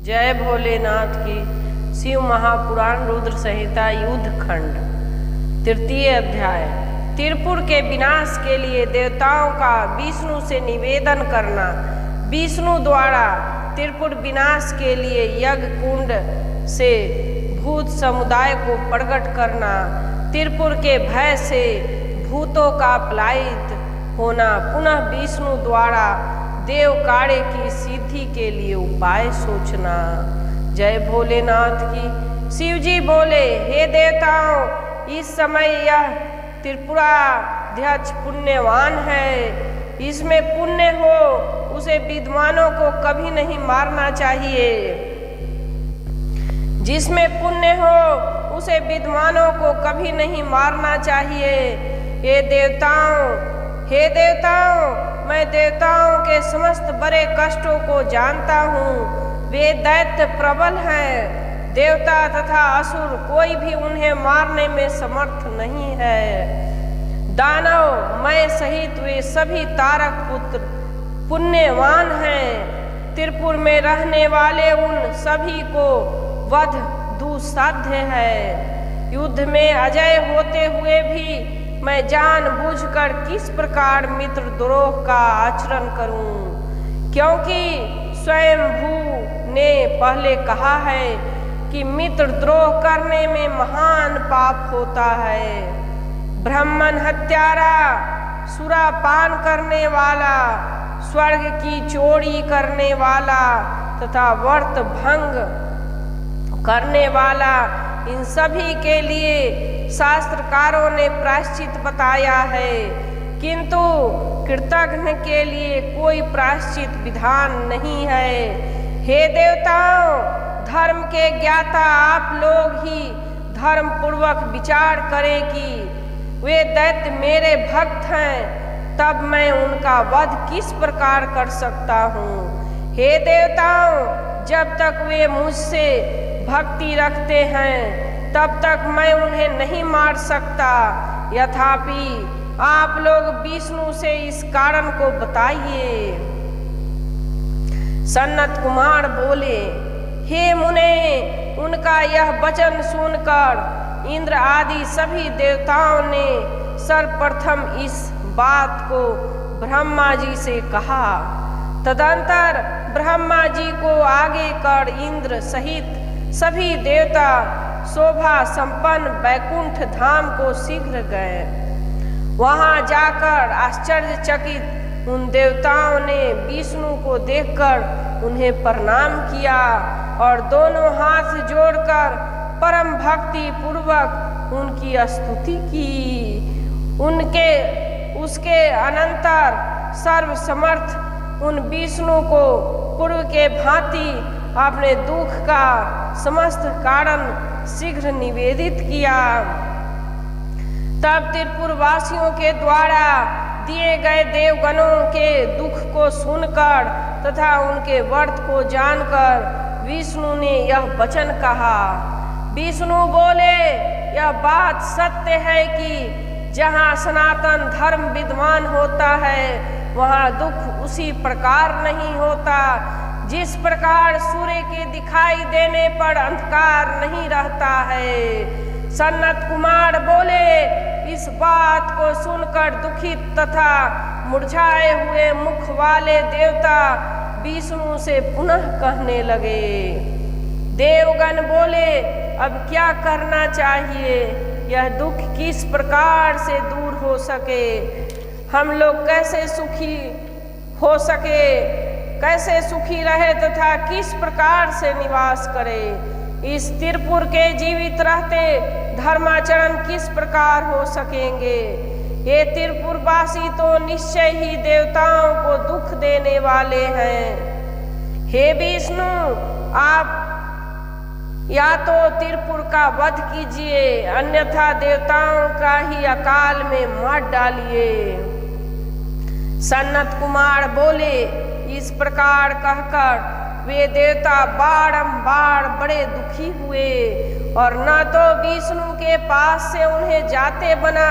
जय भोलेनाथ की। शिव महापुराण रुद्र संहिता युद्ध खंड तृतीय अध्याय। त्रिपुर के विनाश के लिए देवताओं का विष्णु से निवेदन करना। विष्णु द्वारा त्रिपुर विनाश के लिए यज्ञ कुंड से भूत समुदाय को प्रकट करना। त्रिपुर के भय से भूतों का पलायित होना। पुनः विष्णु द्वारा देव कार्य की सिद्धि के लिए उपाय सोचना। जय भोलेनाथ की। शिव जी बोले, हे देवताओं, इस समय यह त्रिपुराध्यक्ष पुण्यवान है। इसमें पुण्य हो उसे विद्वानों को कभी नहीं मारना चाहिए। जिसमें पुण्य हो उसे विद्वानों को कभी नहीं मारना चाहिए। हे देवताओं, मैं देवताओं के समस्त बड़े कष्टों को जानता हूँ। वे दैत्य प्रबल हैं। देवता तथा असुर कोई भी उन्हें मारने में समर्थ नहीं है। दानव मैं सहित वे सभी तारक पुत्र पुण्यवान हैं। त्रिपुर में रहने वाले उन सभी को वध दुस्साध्य है। युद्ध में अजय होते हुए भी मैं जानबूझकर किस प्रकार मित्र द्रोह का आचरण करूं, क्योंकि स्वयं भू ने पहले कहा है कि मित्र द्रोह करने में महान पाप होता है। ब्राह्मण हत्यारा, सुरापान करने वाला, स्वर्ग की चोरी करने वाला तथा व्रत भंग करने वाला, इन सभी के लिए शास्त्रकारों ने प्रायश्चित बताया है, किंतु कृतघ्न के लिए कोई प्रायश्चित विधान नहीं है। हे देवताओं, धर्म के ज्ञाता आप लोग ही धर्म पूर्वक विचार करें कि वे दैत्य मेरे भक्त हैं, तब मैं उनका वध किस प्रकार कर सकता हूँ। हे देवताओं, जब तक वे मुझसे भक्ति रखते हैं तब तक मैं उन्हें नहीं मार सकता। यथापि आप लोग विष्णु से इस कारण को बताइए। सनत कुमार बोले, हे मुने, उनका यह वचन सुनकर इंद्र आदि सभी देवताओं ने सर्वप्रथम इस बात को ब्रह्मा जी से कहा। तदंतर ब्रह्मा जी को आगे कर इंद्र सहित सभी देवता शोभा संपन्न बैकुंठ धाम को शीघ्र गए। वहां जाकर आश्चर्यचकित उन देवताओं ने विष्णु को देखकर उन्हें प्रणाम किया और दोनों हाथ जोड़कर परम भक्ति पूर्वक उनकी स्तुति की। उसके अनंतर सर्वसमर्थ उन विष्णु को पूर्व के भांति अपने दुख का समस्त कारण शीघ्र निवेदित किया। तब त्रिपुर वासियों के द्वारा दिए गए देवगणों के दुख को सुनकर तथा उनके व्रत को जानकर विष्णु ने यह वचन कहा। विष्णु बोले, यह बात सत्य है कि जहाँ सनातन धर्म विद्वान होता है वहाँ दुख उसी प्रकार नहीं होता जिस प्रकार सूर्य के दिखाई देने पर अंधकार नहीं रहता है। सनत कुमार बोले, इस बात को सुनकर दुखित तथा मुरझाए हुए मुख वाले देवता विष्णु से पुनः कहने लगे। देवगण बोले, अब क्या करना चाहिए? यह दुख किस प्रकार से दूर हो सके? हम लोग कैसे सुखी रहे तथा किस प्रकार से निवास करें? इस त्रिपुर के जीवित रहते धर्माचरण किस प्रकार हो सकेंगे? ये त्रिपुरवासी तो निश्चय ही देवताओं को दुख देने वाले हैं। हे विष्णु, आप या तो त्रिपुर का वध कीजिए, अन्यथा देवताओं का ही अकाल में मार डालिए। सनत कुमार बोले, इस प्रकार कहकर वे देवता बारंबार बड़े दुखी हुए और न तो विष्णु के पास से उन्हें जाते बना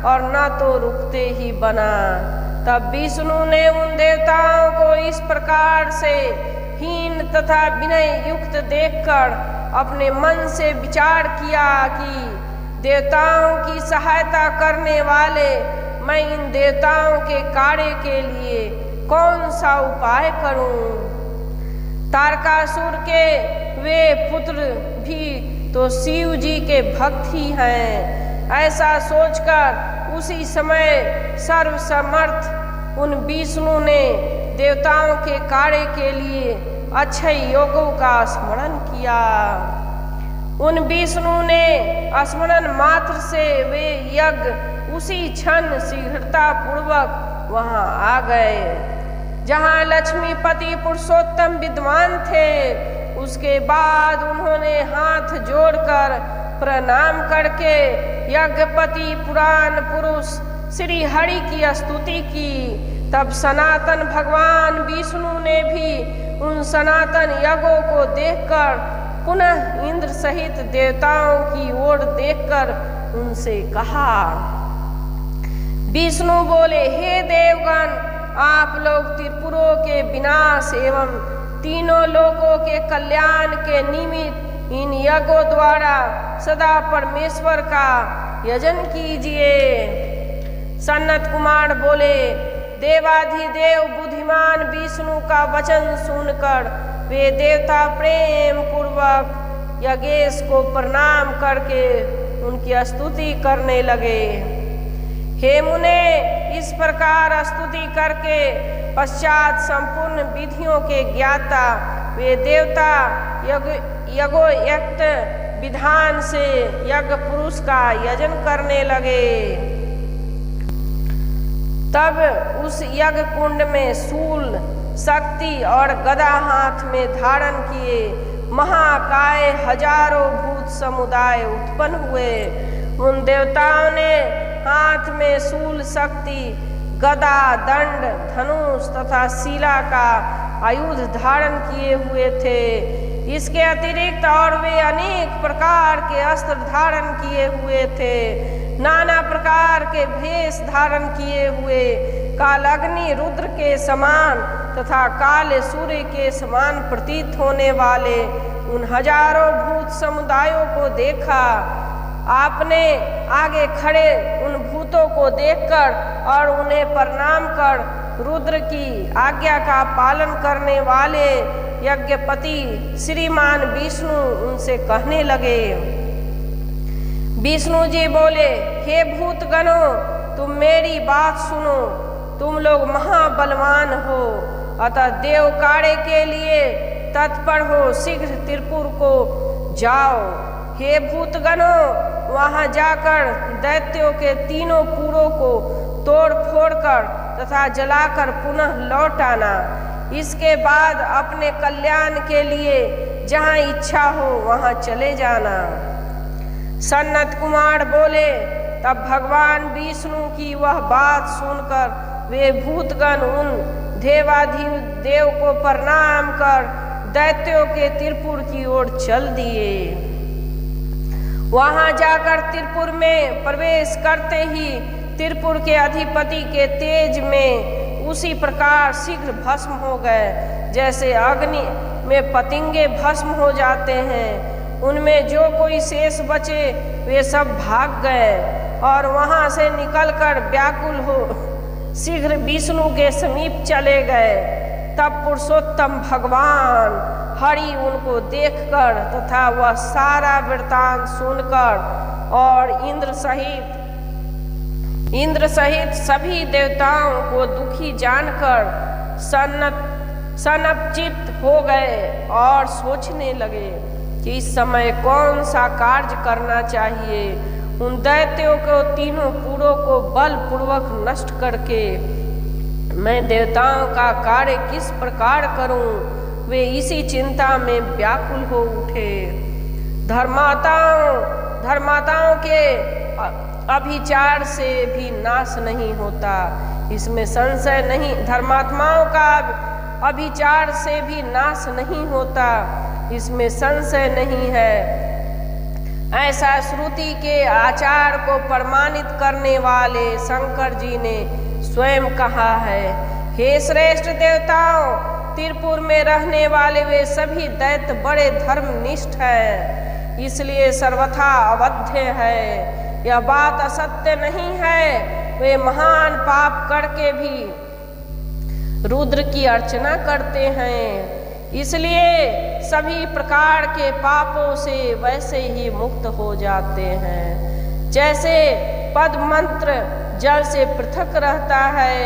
और न तो रुकते ही बना। तब विष्णु ने उन देवताओं को इस प्रकार से हीन तथा विनय युक्त देखकर अपने मन से विचार किया कि देवताओं की सहायता करने वाले मैं इन देवताओं के कार्य के लिए कौन सा उपाय करूं। तारकासुर के वे पुत्र भी तो शिव जी के भक्त ही हैं। ऐसा सोचकर उसी समय सर्वसमर्थ उन विष्णु ने देवताओं के कार्य के लिए अक्षय योगों का स्मरण किया। उन विष्णु ने स्मरण मात्र से वे यज्ञ उसी क्षण शीघ्रता पूर्वक वहां आ गए जहां लक्ष्मीपति पुरुषोत्तम विद्वान थे। उसके बाद उन्होंने हाथ जोड़कर प्रणाम करके यज्ञपति पुराण पुरुष श्री हरि की स्तुति की। तब सनातन भगवान विष्णु ने भी उन सनातन यज्ञों को देखकर पुनः इंद्र सहित देवताओं की ओर देखकर उनसे कहा। विष्णु बोले, हे देवगण, आप लोग त्रिपुरों के विनाश एवं तीनों लोकों के कल्याण के निमित्त इन यज्ञों द्वारा सदा परमेश्वर का यजन कीजिए। सनत कुमार बोले, देवाधिदेव बुद्धिमान विष्णु का वचन सुनकर वे देवता प्रेम पूर्वक यज्ञेश को प्रणाम करके उनकी स्तुति करने लगे। हे मुने, इस प्रकार स्तुति करके पश्चात संपूर्ण विधियों के ज्ञाता वे देवता यज्ञोक्त विधान से यज्ञ पुरुष का यजन करने लगे। तब उस यज्ञ कुंड में शूल, शक्ति और गदा हाथ में धारण किए महाकाय हजारों भूत समुदाय उत्पन्न हुए। उन देवताओं ने हाथ में शूल, शक्ति, गदा, दंड, धनुष तथा शिला का आयुध धारण किए हुए थे। इसके अतिरिक्त और वे अनेक प्रकार के अस्त्र धारण किए हुए थे। नाना प्रकार के भेष धारण किए हुए कालाग्नि रुद्र के समान तथा काले सूर्य के समान प्रतीत होने वाले उन हजारों भूत समुदायों को देखा। आपने आगे खड़े उन भूतों को देखकर और उन्हें प्रणाम कर रुद्र की आज्ञा का पालन करने वाले यज्ञपति श्रीमान विष्णु उनसे कहने लगे। विष्णु जी बोले, हे भूतगणों, तुम मेरी बात सुनो। तुम लोग महाबलवान हो, अतः देव कार्य के लिए तत्पर हो। शीघ्र त्रिपुर को जाओ। हे भूतगणों, वहां जाकर दैत्यों के तीनों पुरों को तोड़ फोड़ कर तथा जलाकर पुनः लौट आना। इसके बाद अपने कल्याण के लिए जहां इच्छा हो वहां चले जाना। सनत कुमार बोले, तब भगवान विष्णु की वह बात सुनकर वे भूतगण उन देवाधिदेव को प्रणाम कर दैत्यों के त्रिपुर की ओर चल दिए। वहां जाकर त्रिपुर में प्रवेश करते ही त्रिपुर के अधिपति के तेज में उसी प्रकार शीघ्र भस्म हो गए जैसे अग्नि में पतंगे भस्म हो जाते हैं। उनमें जो कोई शेष बचे वे सब भाग गए और वहां से निकलकर व्याकुल हो शीघ्र विष्णु के समीप चले गए। तब पुरुषोत्तम भगवान हरि उनको देखकर तथा वह सारा वृत्तांत सुनकर और इंद्र सहित सभी देवताओं को दुखी जानकर सनपचित हो गए और सोचने लगे कि इस समय कौन सा कार्य करना चाहिए। उन दैत्यों को तीनों पुरों को बलपूर्वक नष्ट करके मैं देवताओं का कार्य किस प्रकार करूं, वे इसी चिंता में व्याकुल हो उठे। धर्माताओं के अभिचार से भी नाश नहीं होता, इसमें संशय नहीं। धर्मात्माओं का अभिचार से भी नाश नहीं होता, इसमें संशय नहीं है। ऐसा श्रुति के आचार को प्रमाणित करने वाले शंकर जी ने स्वयं कहा है। हे श्रेष्ठ देवताओं, त्रिपुर में रहने वाले वे सभी दैत्य बड़े धर्मनिष्ठ हैं, इसलिए सर्वथा अवध्य है। यह बात असत्य नहीं है। वे महान पाप करके भी रुद्र की अर्चना करते हैं, इसलिए सभी प्रकार के पापों से वैसे ही मुक्त हो जाते हैं जैसे पद मंत्र जल से पृथक रहता है।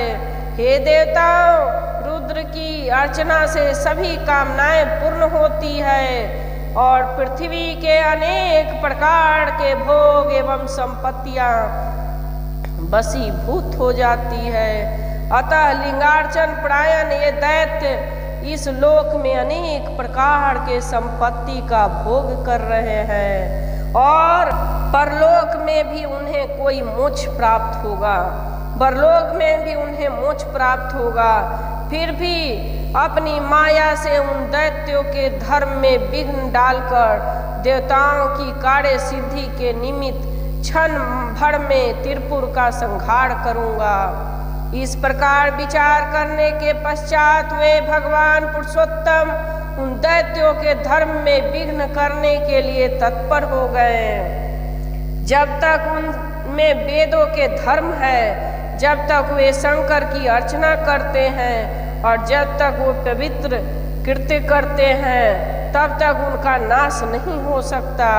हे देवताओं, रुद्र की अर्चना से सभी कामनाएं पूर्ण होती है और पृथ्वी के अनेक प्रकार के भोग एवं संपत्तियां वशीभूत हो जाती है। अतः लिंगार्चन प्रायण ये दैत्य इस लोक में अनेक प्रकार के संपत्ति का भोग कर रहे हैं और परलोक में भी उन्हें कोई मोक्ष प्राप्त होगा, परलोक में भी उन्हें मोक्ष प्राप्त होगा। फिर भी अपनी माया से उन दैत्यों के धर्म में विघ्न डालकर देवताओं की कार्य सिद्धि के निमित्त क्षण भर में त्रिपुर का संहार करूंगा। इस प्रकार विचार करने के पश्चात वे भगवान पुरुषोत्तम उन दैत्यों के धर्म में विघ्न करने के लिए तत्पर हो गए। जब तक उनमें वेदों के धर्म है, जब तक वे शंकर की अर्चना करते हैं और जब तक वो पवित्र कृत्य करते हैं, तब तक उनका नाश नहीं हो सकता।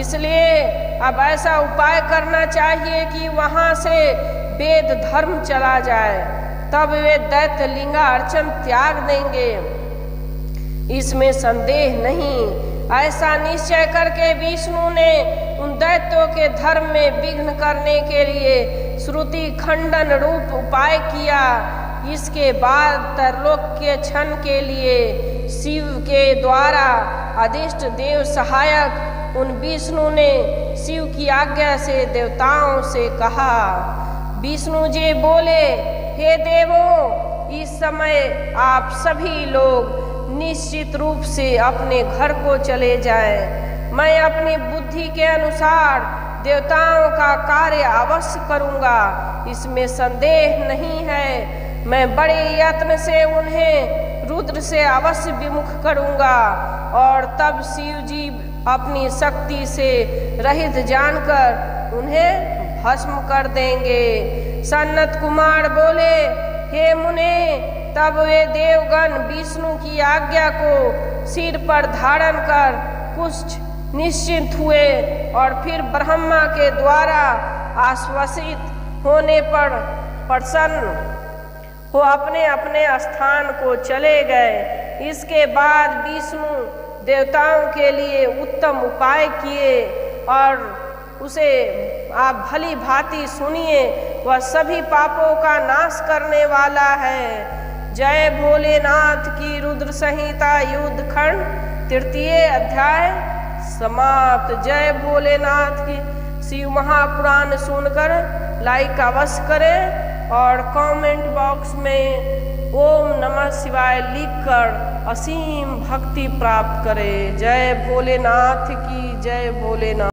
इसलिए अब ऐसा उपाय करना चाहिए कि वहाँ से वेद धर्म चला जाए, तब वे दैत्य लिंगा अर्चन त्याग देंगे, इसमें संदेह नहीं। ऐसा निश्चय करके विष्णु ने उन दैत्यों के धर्म में विघ्न करने के लिए श्रुति खंडन रूप उपाय किया। इसके बाद तरलोक के क्षण के लिए शिव के द्वारा अदिष्ट देव सहायक उन विष्णु ने शिव की आज्ञा से देवताओं से कहा। विष्णु जी बोले, हे देवों, इस समय आप सभी लोग निश्चित रूप से अपने घर को चले जाएं। मैं अपनी बुद्धि के अनुसार देवताओं का कार्य अवश्य करूंगा, इसमें संदेह नहीं है। मैं बड़े यत्न से उन्हें रुद्र से अवश्य विमुख करूंगा और तब शिव जी अपनी शक्ति से रहित जानकर उन्हें भस्म कर देंगे। सनत कुमार बोले, हे मुने, तब वे देवगण विष्णु की आज्ञा को सिर पर धारण कर कुछ निश्चिंत हुए और फिर ब्रह्मा के द्वारा आश्वासित होने पर प्रसन्न हो अपने अपने स्थान को चले गए। इसके बाद विष्णु देवताओं के लिए उत्तम उपाय किए और उसे आप भली भांति सुनिए, वह सभी पापों का नाश करने वाला है। जय भोलेनाथ की। रुद्र संहिता युद्ध खंड 3 अध्याय समाप्त। जय भोलेनाथ की। शिव महापुराण सुनकर लाइक अवश्य करें और कमेंट बॉक्स में ओम नमः शिवाय लिखकर असीम भक्ति प्राप्त करें। जय भोलेनाथ की। जय भोलेनाथ।